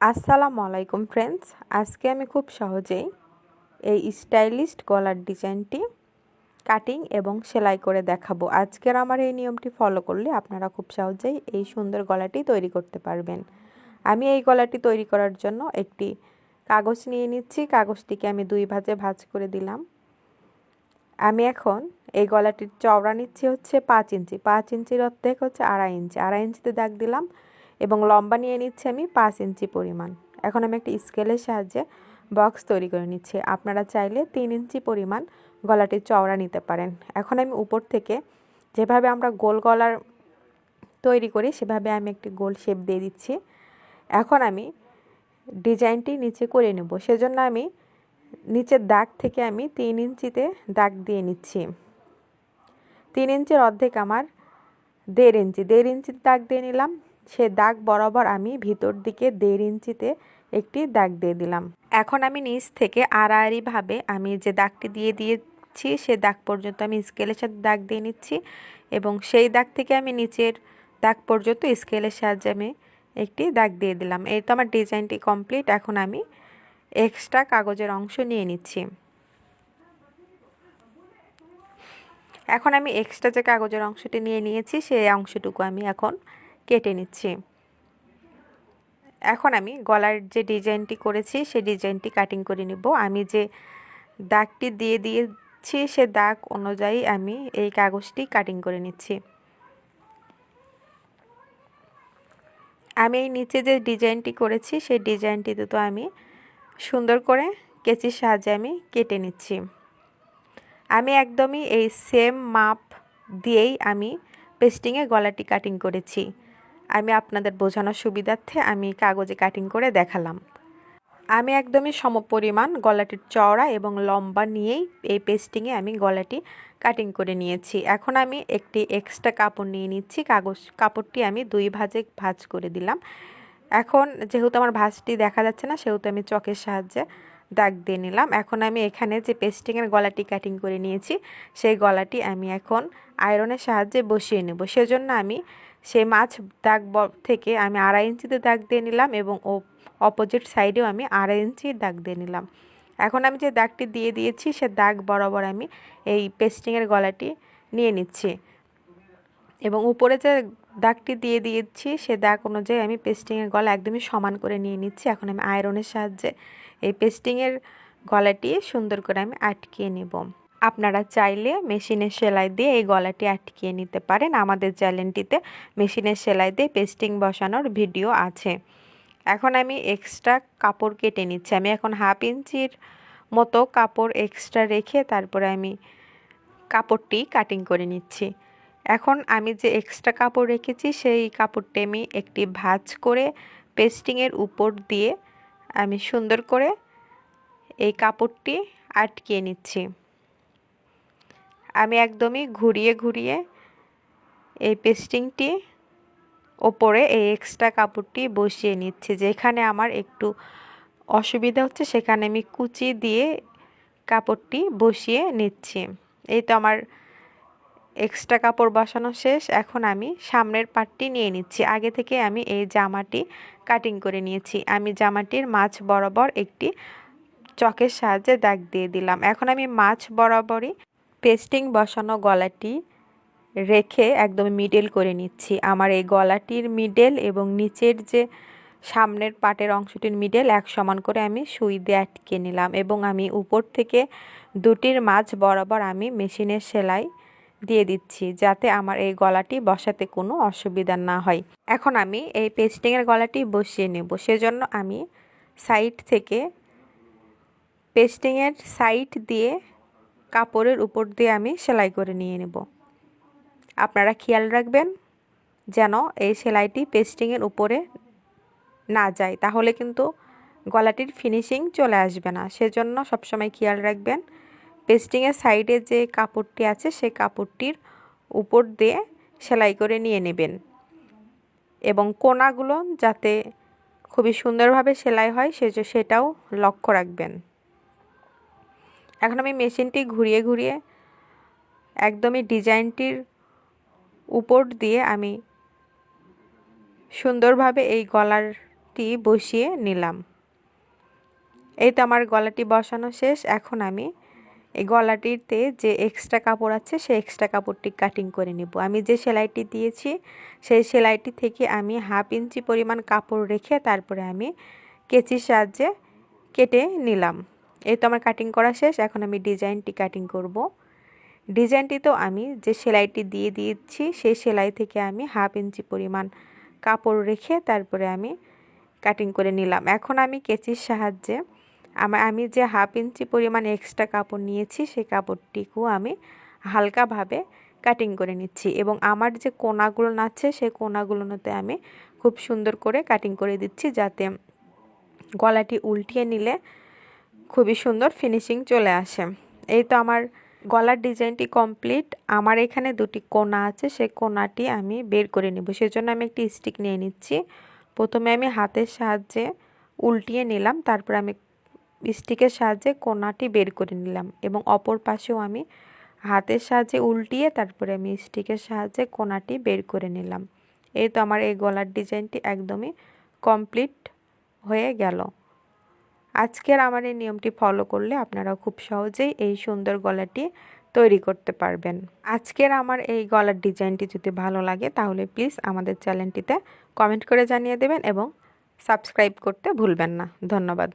আসসালামু আলাইকুম ফ্রেন্ডস, আজকে আমি খুব সহজেই এই স্টাইলিশ গলার ডিজাইনটি কাটিং এবং সেলাই করে দেখাবো। আজকের আমার এই নিয়মটি ফলো করলে আপনারা খুব সহজেই এই সুন্দর গলাটি তৈরি করতে পারবেন। আমি এই গলাটি তৈরি করার জন্য একটি কাগজ নিয়ে নিচ্ছি। কাগজটিকে আমি দুই ভাঁজে ভাঁজ করে দিলাম। আমি এখন এই গলাটির চওড়া নিচ্ছি হচ্ছে 5 ইঞ্চি। 5 ইঞ্চির অর্ধেক হচ্ছে 2.5 ইঞ্চি। 2.5 ইঞ্চিতে দাগ দিলাম এবং লম্বা নিয়ে নিচ্ছি আমি 5 ইঞ্চি পরিমাণ। এখন আমি একটি স্কেলের সাহায্যে বক্স তৈরি করে নিচ্ছি। আপনারা চাইলে 3 ইঞ্চি পরিমাণ গলাটির চওড়া নিতে পারেন। এখন আমি উপর থেকে যেভাবে আমরা গোল গলার তৈরি করি সেভাবে আমি একটি গোল শেপ দিয়ে দিচ্ছি। এখন আমি ডিজাইনটি নিচে করে নেব। সেজন্য আমি নিচের দাগ থেকে আমি 3 ইঞ্চিতে দাগ দিয়ে নিচ্ছি। 3 ইঞ্চির অর্ধেক আমার 1.5 ইঞ্চি। 1.5 ইঞ্চিতে দাগ দিয়ে নিলাম। সে দাগ বরাবর আমি ভিতর দিকে 1.5 ইঞ্চিতে একটি দাগ দিয়ে দিলাম। এখন আমি নিচ থেকে আড়াআড়িভাবে আমি যে দাগটি দিয়ে দিয়েছি সে দাগ পর্যন্ত আমি স্কেলের সাথে দাগ দিয়ে নিচ্ছি এবং সেই দাগ থেকে আমি নিচের দাগ পর্যন্ত স্কেলের সাহায্যে আমি একটি দাগ দিয়ে দিলাম। এই তো আমার ডিজাইনটি কমপ্লিট। এখন আমি এক্সট্রা কাগজের অংশ নিয়ে নিচ্ছি। এখন আমি এক্সট্রা যে কাগজের অংশটি নিয়ে নিয়েছি সেই অংশটুকু আমি এখন কেটে নিচ্ছি। এখন আমি গলার যে ডিজাইনটি করেছি সেই ডিজাইনটি কাটিং করে নিব। আমি যে দাগটি দিয়ে দিয়েছি সে দাগ অনুযায়ী আমি এই কাগজটি কাটিং করে নিচ্ছি। আমি এই নিচে যে ডিজাইনটি করেছি সেই ডিজাইনটিতে তো আমি সুন্দর করে কেচির সাহায্যে আমি কেটে নিচ্ছি। আমি একদমই এই সেম মাপ দিয়েই আমি পেস্টিংয়ে গলাটি কাটিং করেছি। আমি আপনাদের বোঝানোর সুবিধার্থে আমি কাগজে কাটিং করে দেখালাম। আমি একদমই সমপরিমাণ গলাটির চওড়া এবং লম্বা নিয়েই এই পেস্টিংয়ে আমি গলাটি কাটিং করে নিয়েছি। এখন আমি একটি এক্সট্রা কাপড় নিয়ে নিচ্ছি। কাপড়টি আমি 2 ভাঁজে ভাঁজ করে দিলাম। এখন যেহেতু আমার ভাঁজটি দেখা যাচ্ছে না সেহেতু আমি চকের সাহায্যে দাগ দিয়ে নিলাম। এখন আমি এখানে যে পেস্টিংয়ের গলাটি কাটিং করে নিয়েছি সেই গলাটি আমি এখন আয়রনের সাহায্যে বসিয়ে নেব। সেজন্য আমি সেই মাছ দাগ থেকে আমি 2.5 ইঞ্চিতে দাগ দিয়ে নিলাম এবং অপোজিট সাইডেও আমি 2.5 ইঞ্চির দাগ দিয়ে নিলাম। এখন আমি যে দাগটি দিয়ে দিয়েছি সে দাগ বরাবর আমি এই পেস্টিংয়ের গলাটি নিয়ে নিচ্ছি এবং উপরে যে দাগটি দিয়ে দিয়েছি সে দাগ অনুযায়ী আমি পেস্টিংয়ের গলা একদমই সমান করে নিয়ে নিচ্ছি। এখন আমি আয়রনের সাহায্যে এই পেস্টিংয়ের গলাটি সুন্দর করে আমি আটকিয়ে নেব। আপনারা চাইলে মেশিনের সেলাই দিয়ে এই গলাটি আটকিয়ে নিতে পারেন। আমাদের চ্যানেলটিতে মেশিনের সেলাই দিয়ে পেস্টিং বসানোর ভিডিও আছে। এখন আমি এক্সট্রা কাপড় কেটে নিচ্ছি। আমি এখন 1/2 ইঞ্চির মতো কাপড় এক্সট্রা রেখে তারপরে আমি কাপড়টি কাটিং করে নিচ্ছি। এখন আমি যে এক্সট্রা কাপড় রেখেছি সেই কাপড়টি আমি একটি ভাঁজ করে পেস্টিংয়ের উপর দিয়ে আমি সুন্দর করে এই কাপড়টি আটকিয়ে নিচ্ছি। আমি একদমই ঘুরিয়ে ঘুরিয়ে এই পেস্টিংটি ওপরে এই এক্সট্রা কাপড়টি বসিয়ে নিচ্ছি। যেখানে আমার একটু অসুবিধা হচ্ছে সেখানে আমি কুচি দিয়ে কাপড়টি বসিয়ে নিচ্ছি। এই তো আমার এক্সট্রা কাপড় বসানো শেষ। এখন আমি সামনের পার্টটি নিয়ে নিচ্ছি। আগে থেকে আমি এই জামাটি কাটিং করে নিয়েছি। আমি জামাটির মাঝ বরাবর একটি চকের সাহায্যে দাগ দিয়ে দিলাম। এখন আমি মাঝ বরাবরই পেস্টিং বসানো গলাটি রেখে একদম মিডল করে নিচ্ছি। আমার এই গলাটির মিডল এবং নিচের যে সামনের পাটের অংশটির মিডল এক সমান করে আমি সুই দিয়ে আটকে নিলাম এবং আমি উপর থেকে দুটির মাঝ বরাবর আমি মেশিনের সেলাই দিয়ে দিচ্ছি যাতে আমার এই গলাটি বসাতে কোনো অসুবিধা না হয়। এখন আমি এই পেস্টিংয়ের গলাটি বসিয়ে নেব। সেজন্য আমি সাইড থেকে পেস্টিংয়ের সাইড দিয়ে কাপড়ের উপর দিয়ে আমি সেলাই করে নিয়ে নেব। আপনারা খেয়াল রাখবেন যেন এই সেলাইটি পেস্টিংয়ের উপরে না যায়, তাহলে কিন্তু গলাটির ফিনিশিং চলে আসবে না। সেজন্য সবসময় খেয়াল রাখবেন পেস্টিংয়ের সাইডে যে কাপড়টি আছে সেই কাপড়টির উপর দিয়ে সেলাই করে নিয়ে নেবেন এবং কোণাগুলো যাতে খুবই সুন্দরভাবে সেলাই হয় সেটাও লক্ষ্য রাখবেন। এখন আমি মেশিনটি ঘুরিয়ে ঘুরিয়ে একদমই ডিজাইনটির উপর দিয়ে আমি সুন্দরভাবে এই গলারটি গলাটি বসিয়ে নিলাম। এই তো আমার গলাটি বসানো শেষ। এখন আমি এই গলাটিতে যে এক্সট্রা কাপড় আছে সেই এক্সট্রা কাপড়টি কাটিং করে নিব। আমি যে সেলাইটি দিয়েছি সেই সেলাইটি থেকে আমি 1/2 ইঞ্চি পরিমাণ কাপড় রেখে তারপরে আমি কেচির সাহায্যে কেটে নিলাম। এই তো আমার কাটিং করা শেষ। এখন আমি ডিজাইনটি কাটিং করব। ডিজাইনটি তো আমি যে সেলাইটি দিয়ে দিয়েছি সেই সেলাই থেকে আমি 1/2 ইঞ্চি পরিমাণ কাপড় রেখে তারপরে আমি কাটিং করে নিলাম। এখন আমি কেচির সাহায্যে আমি যে 1/2 ইঞ্চি পরিমাণ এক্সট্রা কাপড় নিয়েছি সেই কাপড়টিকেও আমি হালকাভাবে কাটিং করে নিচ্ছি এবং আমার যে কোনাগুলো আছে সেই কোনাগুলোতে আমি খুব সুন্দর করে কাটিং করে দিচ্ছি, যাতে গলাটি উল্টিয়ে নিলে খুবই সুন্দর ফিনিশিং চলে আসে। এই তো আমার গলার ডিজাইনটি কমপ্লিট। আমার এখানে দুটি কোনা আছে, সেই কোনাটি আমি বের করে নেব। সেজন্য আমি একটি স্টিক নিয়ে নিচ্ছি। প্রথমে আমি হাতের সাহায্যে উল্টিয়ে নিলাম, তারপর আমি স্টিকের সাহায্যে কোনাটি বের করে নিলাম এবং অপর পাশেও আমি হাতের সাহায্যে উল্টিয়ে তারপরে আমি স্টিকের সাহায্যে কোনাটি বের করে নিলাম। এই তো আমার এই গলার ডিজাইনটি একদমই কমপ্লিট হয়ে গেল। আজকের আমার এই নিয়মটি ফলো করলে আপনারা খুব সহজেই এই সুন্দর গলাটি তৈরি করতে পারবেন। আজকের আমার এই গলার ডিজাইনটি যদি ভালো লাগে তাহলে প্লিজ আমাদের চ্যানেলটিতে কমেন্ট করে জানিয়ে দেবেন এবং সাবস্ক্রাইব করতে ভুলবেন না। ধন্যবাদ।